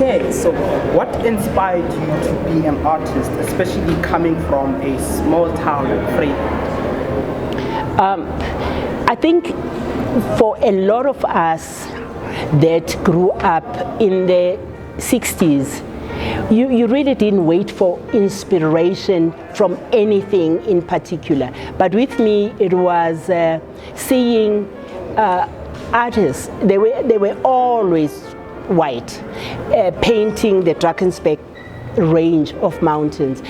Okay, so what inspired you to be an artist, especially coming from a small town like Free? I think for a lot of us that grew up in the 60s, you really didn't wait for inspiration from anything in particular. But with me, it was seeing artists. They were always white, painting the Drakensberg range of mountains.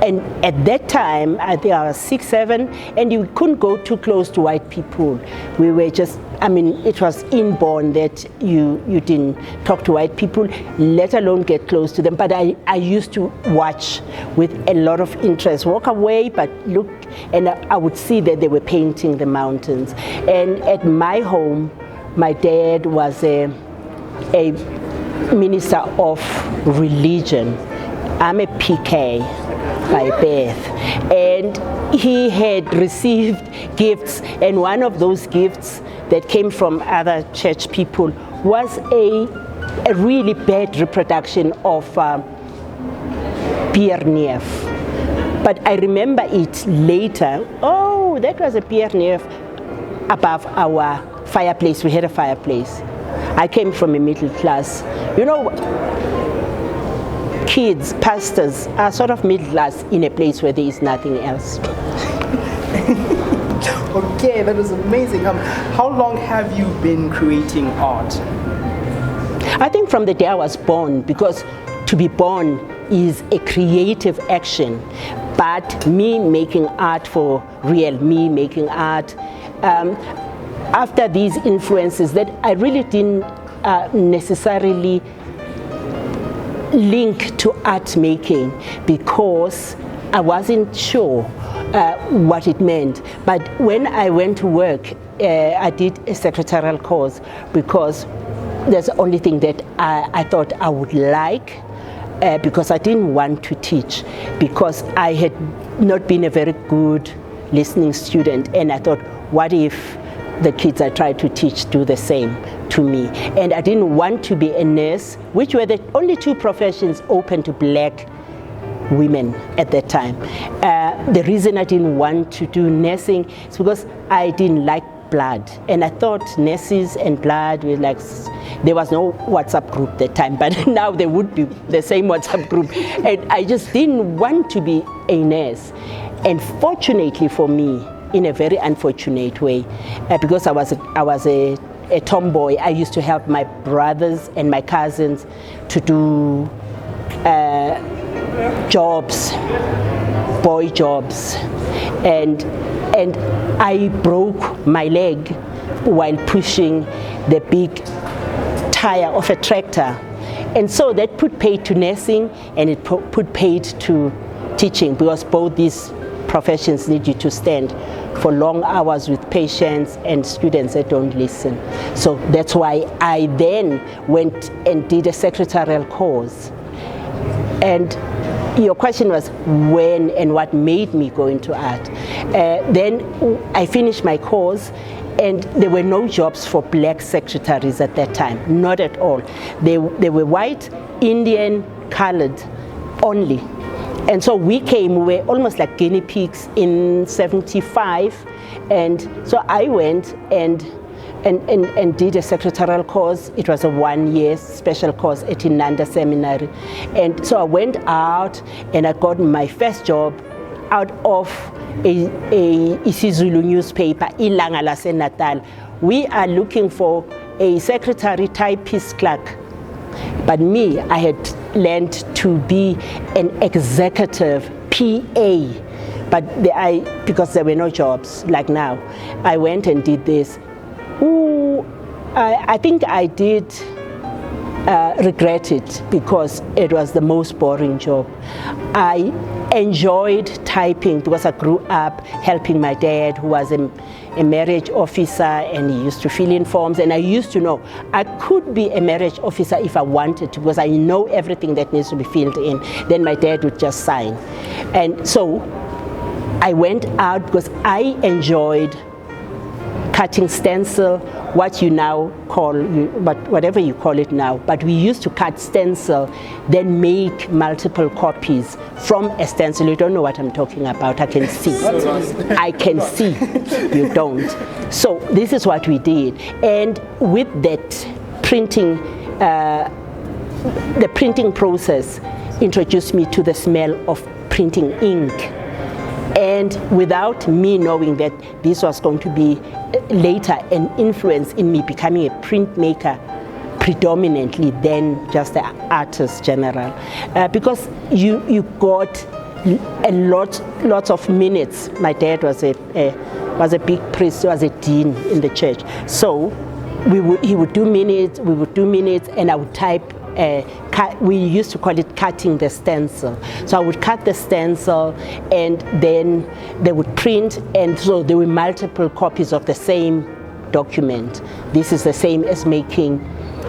And at that time, I think I was 6, 7, and you couldn't go too close to white people. We were just, it was inborn that you didn't talk to white people, let alone get close to them. But I used to watch with a lot of interest, walk away, but look, and I would see that they were painting the mountains. And at my home, my dad was a minister of religion. I'm a PK by birth, and he had received gifts, and one of those gifts that came from other church people was a really bad reproduction of Pierre Neef. But I remember it later. Oh, that was a Pierre Neef above our fireplace. We had a fireplace. I came from a middle class. You know, kids, pastors are sort of middle class in a place where there is nothing else. Okay, that is amazing. How long have you been creating art? I think from the day I was born, because to be born is a creative action. But me making art for real, me making art, after these influences that I really didn't necessarily link to art making, because I wasn't sure what it meant. But when I went to work, I did a secretarial course, because that's the only thing that I thought I would like, because I didn't want to teach, because I had not been a very good listening student, and I thought, what if the kids I tried to teach do the same to me? And I didn't want to be a nurse, which were the only 2 professions open to black women at that time. The reason I didn't want to do nursing is because I didn't like blood, and I thought nurses and blood were like, there was no WhatsApp group at that time, but now there would be the same WhatsApp group, and I just didn't want to be a nurse. And fortunately for me, in a very unfortunate way, because I was a tomboy, I used to help my brothers and my cousins to do jobs, boy jobs, and I broke my leg while pushing the big tire of a tractor, and so that put paid to nursing, and it put paid to teaching, because both these professions need you to stand for long hours with patients and students that don't listen. So that's why I then went and did a secretarial course. And your question was when and what made me go into art. Then I finished my course, and there were no jobs for black secretaries at that time, not at all. They were white, Indian, colored only. And so we were almost like guinea pigs in 75. And so I went and did a secretarial course. It was a 1-year special course at Inanda Seminary. And so I went out and I got my first job out of a isiZulu newspaper, Ilanga Lase Natal. We are looking for a secretary typist clerk. But me, I had learned to be an executive PA, but because there were no jobs like now, I went and did this. I think I did regret it, because it was the most boring job. I enjoyed typing because I grew up helping my dad, who was a marriage officer, and he used to fill in forms, and I used to know I could be a marriage officer if I wanted to, because I know everything that needs to be filled in. Then my dad would just sign. And so I went out because I enjoyed cutting stencil, what you now call, whatever you call it now, but we used to cut stencil, then make multiple copies from a stencil. You don't know what I'm talking about. I can see. I can see. You don't. So this is what we did. And with that printing, the printing process introduced me to the smell of printing ink. And without me knowing that this was going to be later an influence in me becoming a printmaker predominantly than just an artist general. Because you got lots of minutes. My dad was a big priest, was a dean in the church. So he would do minutes, we would do minutes, and I would type. We used to call it cutting the stencil. So I would cut the stencil, and then they would print, and so there were multiple copies of the same document. This is the same as making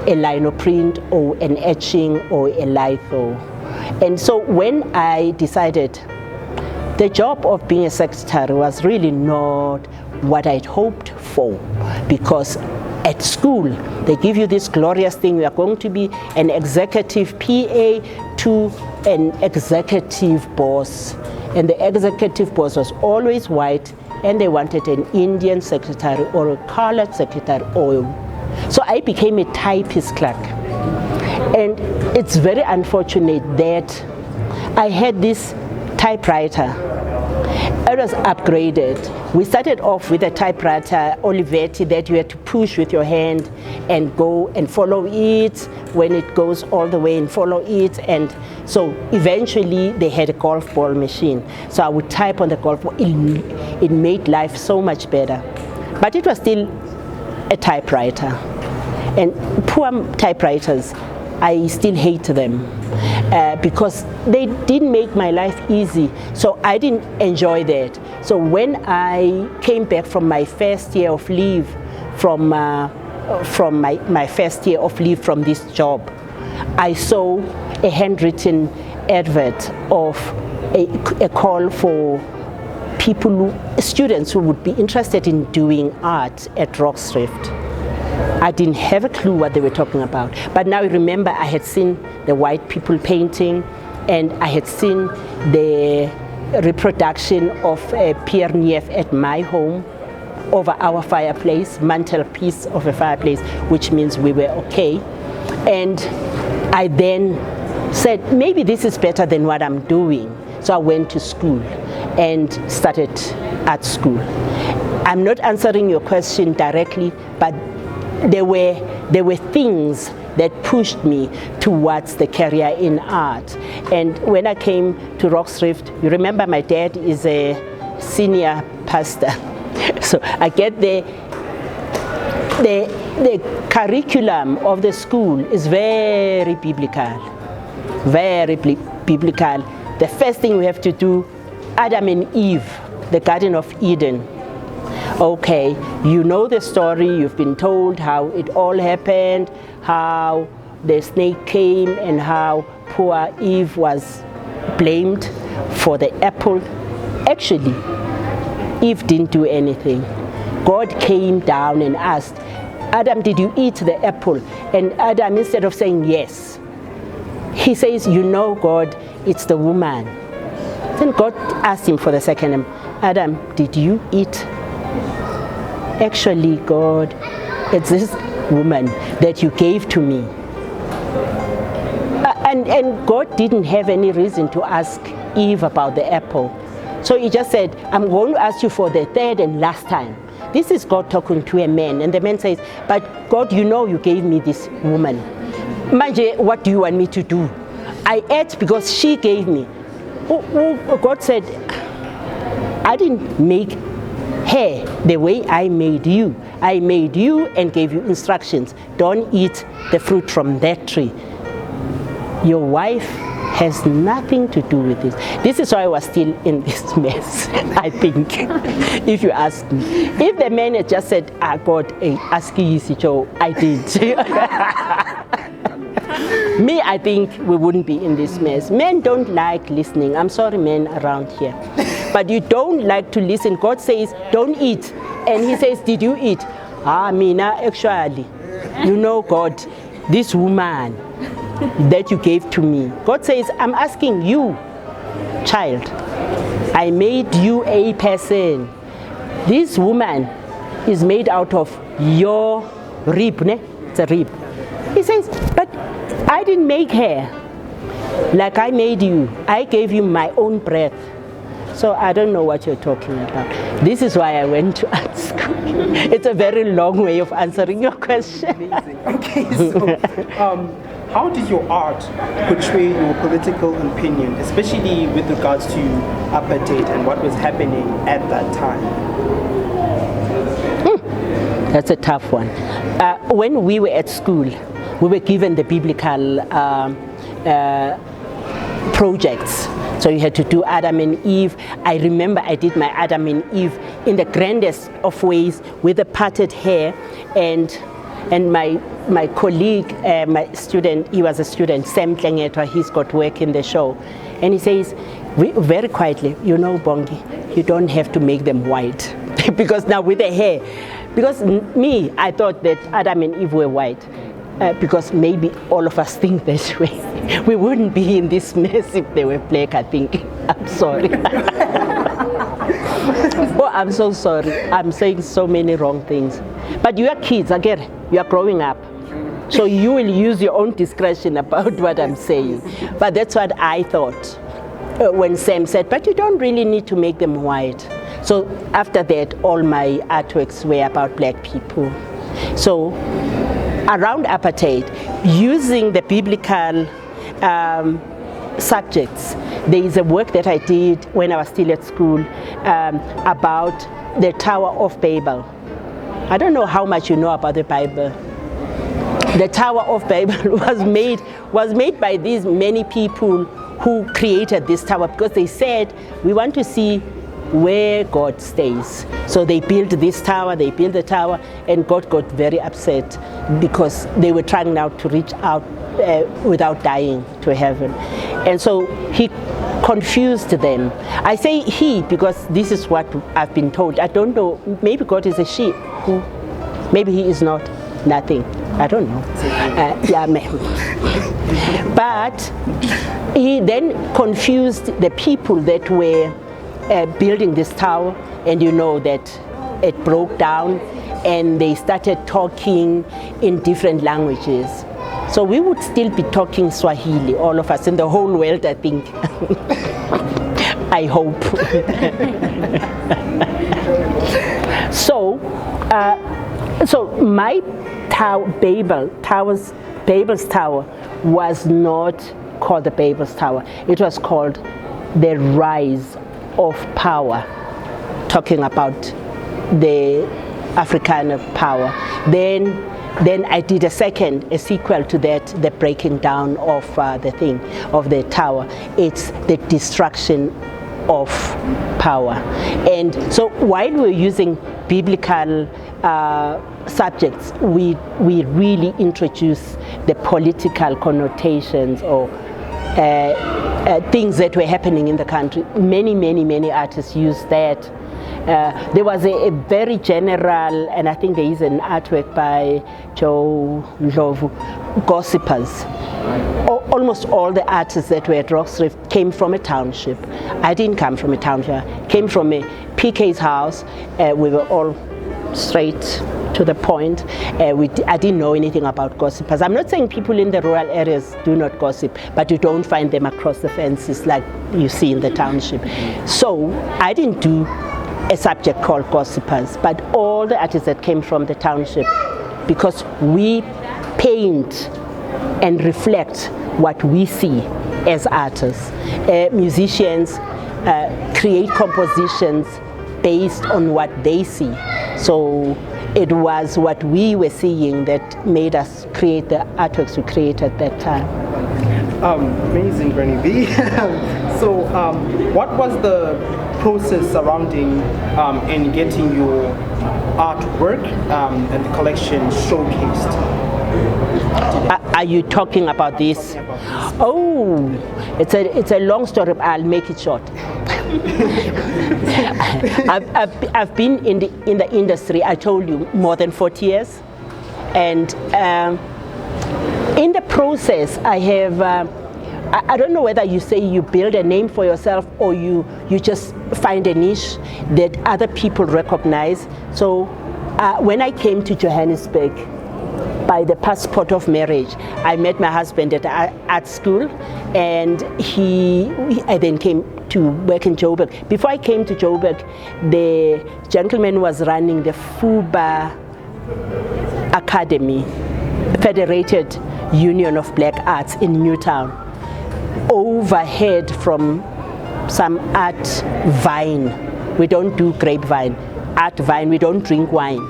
a linoprint or an etching or a litho. And so when I decided the job of being a secretary was really not what I'd hoped for, because at school, they give you this glorious thing, you are going to be an executive PA to an executive boss. And the executive boss was always white, and they wanted an Indian secretary or a colored secretary. So I became a typist clerk. And it's very unfortunate that I had this typewriter. It was upgraded. We started off with a typewriter, Olivetti, that you had to push with your hand and go and follow it when it goes all the way and follow it. And so eventually they had a golf ball machine. So I would type on the golf ball. It made life so much better. But it was still a typewriter. And poor typewriters, I still hate them. Because they didn't make my life easy, so I didn't enjoy that. So when I came back from my first year of leave, from my first year of leave from this job, I saw a handwritten advert of a call for people, students who would be interested in doing art at Rockstrift. I didn't have a clue what they were talking about. But now I remember I had seen the white people painting, and I had seen the reproduction of Pierre Nief at my home over our fireplace, mantelpiece of a fireplace, which means we were okay. And I then said, maybe this is better than what I'm doing. So I went to school and started art school. I'm not answering your question directly, but there were things that pushed me towards the career in art. And when I came to Rockstrift, you remember my dad is a senior pastor. So I get the curriculum of the school is very biblical, very biblical. The first thing we have to do, Adam and Eve, the Garden of Eden. Okay, you know the story, you've been told how it all happened, how the snake came and how poor Eve was blamed for the apple. Actually, Eve didn't do anything. God came down and asked, Adam, did you eat the apple? And Adam, instead of saying yes, he says, you know, God, it's the woman. Then God asked him for the second time, Adam, did you eat? Actually, God, it's this woman that you gave to me. And God didn't have any reason to ask Eve about the apple. So he just said, I'm going to ask you for the third and last time. This is God talking to a man. And the man says, but God, you know you gave me this woman. Manje, what do you want me to do? I ate because she gave me. God said, I didn't make her the way I made you. I made you and gave you instructions. Don't eat the fruit from that tree. Your wife has nothing to do with this. This is why I was still in this mess, I think, if you ask me. If the man had just said, God, ask you, I did. Me, I think we wouldn't be in this mess. Men don't like listening. I'm sorry, men around here. But you don't like to listen. God says, don't eat. And he says, did you eat? Mina, actually, you know, God, this woman that you gave to me. God says, I'm asking you, child, I made you a person. This woman is made out of your rib, ne? It's a rib. He says, but I didn't make her like I made you. I gave you my own breath. So I don't know what you're talking about. This is why I went to art school. It's a very long way of answering your question. Amazing. Okay, so how did your art portray your political opinion, especially with regards to apartheid and what was happening at that time? That's a tough one. When we were at school, we were given the biblical projects. So you had to do Adam and Eve. I remember I did my Adam and Eve in the grandest of ways with the parted hair, and my colleague, my student, he was a student, Sam Tlengetwa, he's got work in the show, and he says very quietly, you know, Bongi, you don't have to make them white because now with the hair, because me, I thought that Adam and Eve were white. Because maybe all of us think this way. We wouldn't be in this mess if they were black, I think. I'm sorry. Oh, I'm so sorry. I'm saying so many wrong things. But you are kids, again, you are growing up. So you will use your own discretion about what I'm saying. But that's what I thought when Sam said, but you don't really need to make them white. So after that, all my artworks were about black people. So around apartheid, using the biblical subjects, there is a work that I did when I was still at school about the Tower of Babel. I don't know how much you know about the Bible. The Tower of Babel was made by these many people who created this tower because they said, we want to see where God stays. So they built this tower, they built the tower, and God got very upset because they were trying now to reach out without dying to heaven. And so he confused them. I say he because this is what I've been told. I don't know, maybe God is a she. Maybe he is not. Nothing. I don't know. Yeah, but he then confused the people that were building this tower, and you know that it broke down and they started talking in different languages. So we would still be talking Swahili, all of us in the whole world, I think. I hope. So my Babel's Tower was not called the Babel's Tower. It was called the Rise of Power, talking about the African power. Then I did a sequel to that, the breaking down of the tower. It's the destruction of power. And so while we're using biblical subjects, we really introduce the political connotations or things that were happening in the country. Many artists use that. There was a very general, and I think there is an artwork by Joe Ndlovu, gossipers. Almost all the artists that were at Rockstrift came from a township. I didn't come from a township. I came from a PK's house. We were all straight to the point. I didn't know anything about gossipers. I'm not saying people in the rural areas do not gossip, but you don't find them across the fences like you see in the township. So I didn't do a subject called gossipers, but all the artists that came from the township, because we paint and reflect what we see as artists. Musicians create compositions based on what they see. So it was what we were seeing that made us create the artworks we created at that time. Amazing, Granny B. So what was the process surrounding in getting your artwork and the collection showcased? Are you talking about this? Oh, it's a long story. I'll make it short. I've been in the industry, I told you, more than 40 years, and in the process I have I don't know whether you say you build a name for yourself or you just find a niche that other people recognize. So when I came to Johannesburg by the passport of marriage, I met my husband at art school, and I then came to work in Joburg. Before I came to Joburg, the gentleman was running the FUBA Academy, Federated Union of Black Arts in Newtown, overhead from some art vine. We don't do grapevine, art vine, we don't drink wine.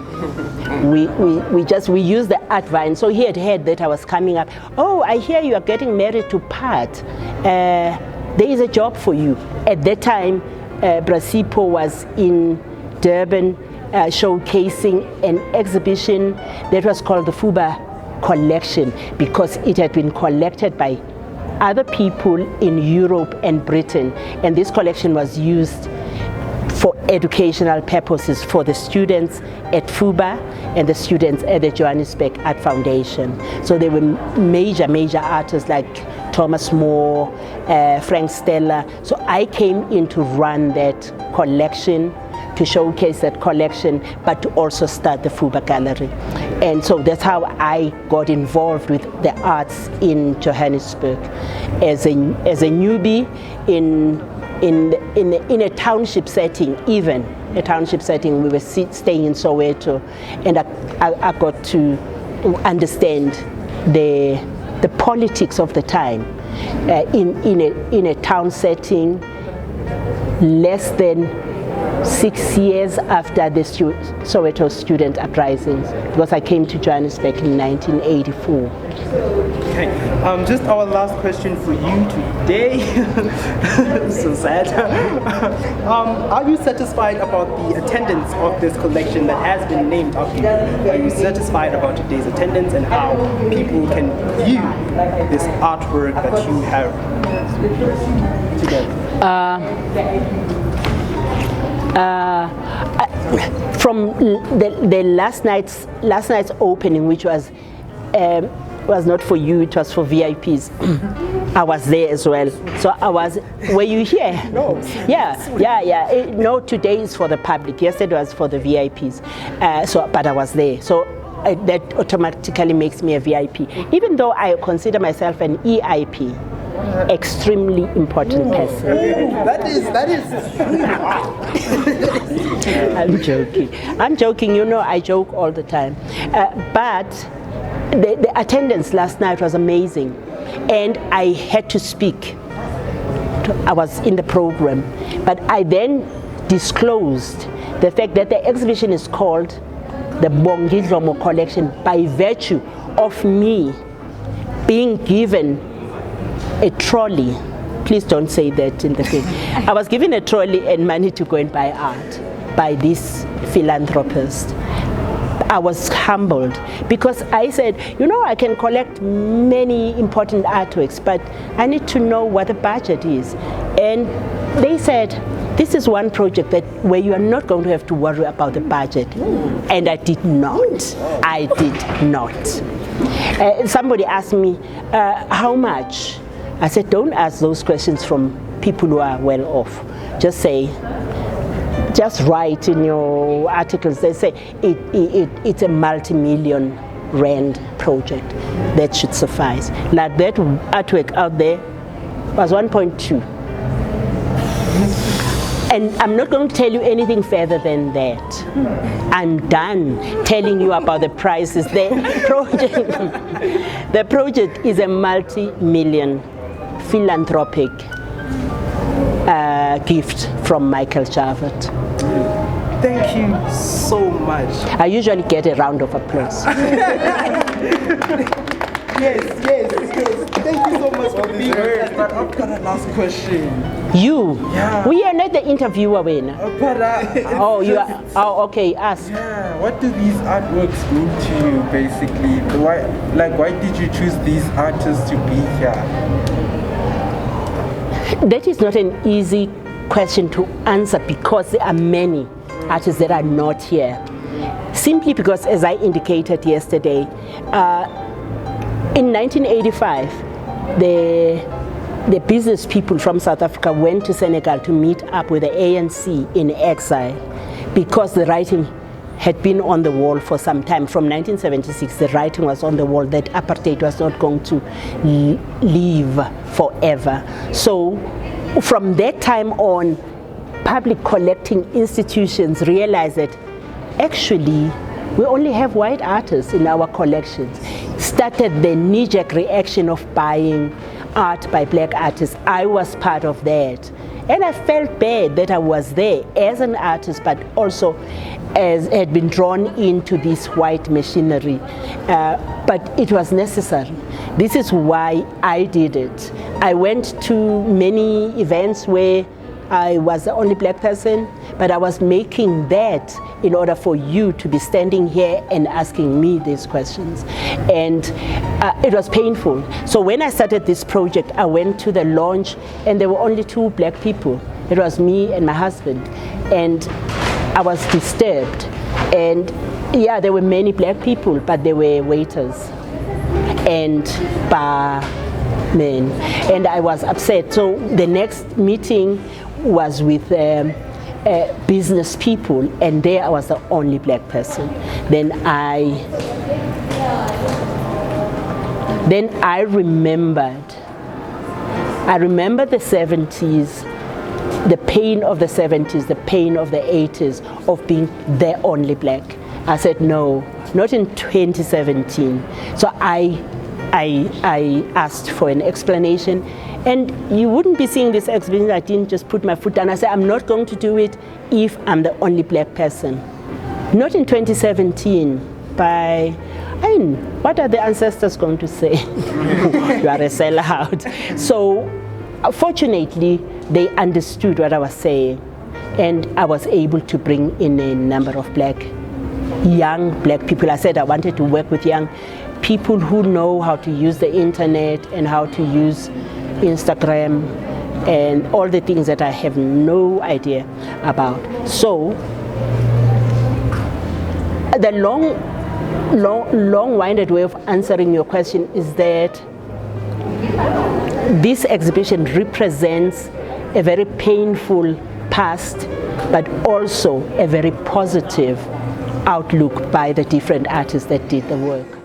We use the art vine. So he had heard that I was coming up. Oh, I hear you are getting married to Pat. There is a job for you. At that time, Brasipo was in Durban showcasing an exhibition that was called the FUBA Collection, because it had been collected by other people in Europe and Britain, and this collection was used for educational purposes for the students at FUBA and the students at the Johannesburg Art Foundation. So there were major artists like Thomas More, Frank Stella. So I came in to run that collection, to showcase that collection, but to also start the FUBA Gallery. And so that's how I got involved with the arts in Johannesburg as a newbie in a township setting. Even a township setting, we were staying in Soweto, and I got to understand the politics of the time in a town setting. Less than 6 years after the Soweto student uprisings, because I came to Johannesburg in 1984. Okay, just our last question for you today. So sad. Are you satisfied about the attendance of this collection that has been named after you? Are you satisfied about today's attendance and how people can view this artwork that you have together? From the last night's opening, which was not for you, it was for VIPs. I was there as well. So were you here? No. Yeah. No, today is for the public. Yesterday was for the VIPs. But I was there. So that automatically makes me a VIP. Even though I consider myself an EIP. Extremely important person. That is I'm joking, you know, I joke all the time. But the attendance last night was amazing, and I had to speak. I was in the program, but I then disclosed the fact that the exhibition is called the Bongi Dhlomo collection by virtue of me being given a trolley. Please don't say that in the thing. I was given a trolley and money to go and buy art by this philanthropist. I was humbled because I said, you know, I can collect many important artworks, but I need to know what the budget is. And they said, this is one project where you are not going to have to worry about the budget. And I did not. Somebody asked me, how much? I said, don't ask those questions from people who are well off. Just write in your articles. They say it's a multi-million rand project. That should suffice. Like that artwork out there was 1.2. And I'm not going to tell you anything further than that. I'm done telling you about the prices. The project is a multi-million philanthropic gift from Michael Javett. Thank you so much. I usually get a round of applause. Yes. Thank you so much for being here. But I've got a last question. You? Yeah. We are not the interviewer, Wena. Oh, you are. Oh, okay. Ask. Yeah. What do these artworks mean to you, basically? Why did you choose these artists to be here? That is not an easy question to answer because there are many artists that are not here. Simply because, as I indicated yesterday, in 1985, the business people from South Africa went to Senegal to meet up with the ANC in exile because the writing had been on the wall for some time. From 1976, the writing was on the wall that apartheid was not going to leave forever. So from that time on, public collecting institutions realized that actually we only have white artists in our collections. Started the knee-jerk reaction of buying art by black artists. I was part of that. And I felt bad that I was there as an artist, but also as had been drawn into this white machinery. But it was necessary. This is why I did it. I went to many events where I was the only black person, but I was making that in order for you to be standing here and asking me these questions. And it was painful. So when I started this project, I went to the launch and there were only 2 black people. It was me and my husband. And I was disturbed. And yeah, there were many black people, but there were waiters and barmen. And I was upset. So the next meeting was with business people, and there I was the only black person. Then I remembered the 70s, the pain of the 70s, the pain of the 80s of being the only black. I said, no, not in 2017. So I asked for an explanation. And you wouldn't be seeing this explanation. I didn't just put my foot down. I said, I'm not going to do it if I'm the only black person. Not in 2017. What are the ancestors going to say? You are a sellout. So, fortunately, they understood what I was saying. And I was able to bring in a number of young black people. I said I wanted to work with young people who know how to use the internet and how to use Instagram and all the things that I have no idea about. So the long-winded way of answering your question is that this exhibition represents a very painful past, but also a very positive outlook by the different artists that did the work.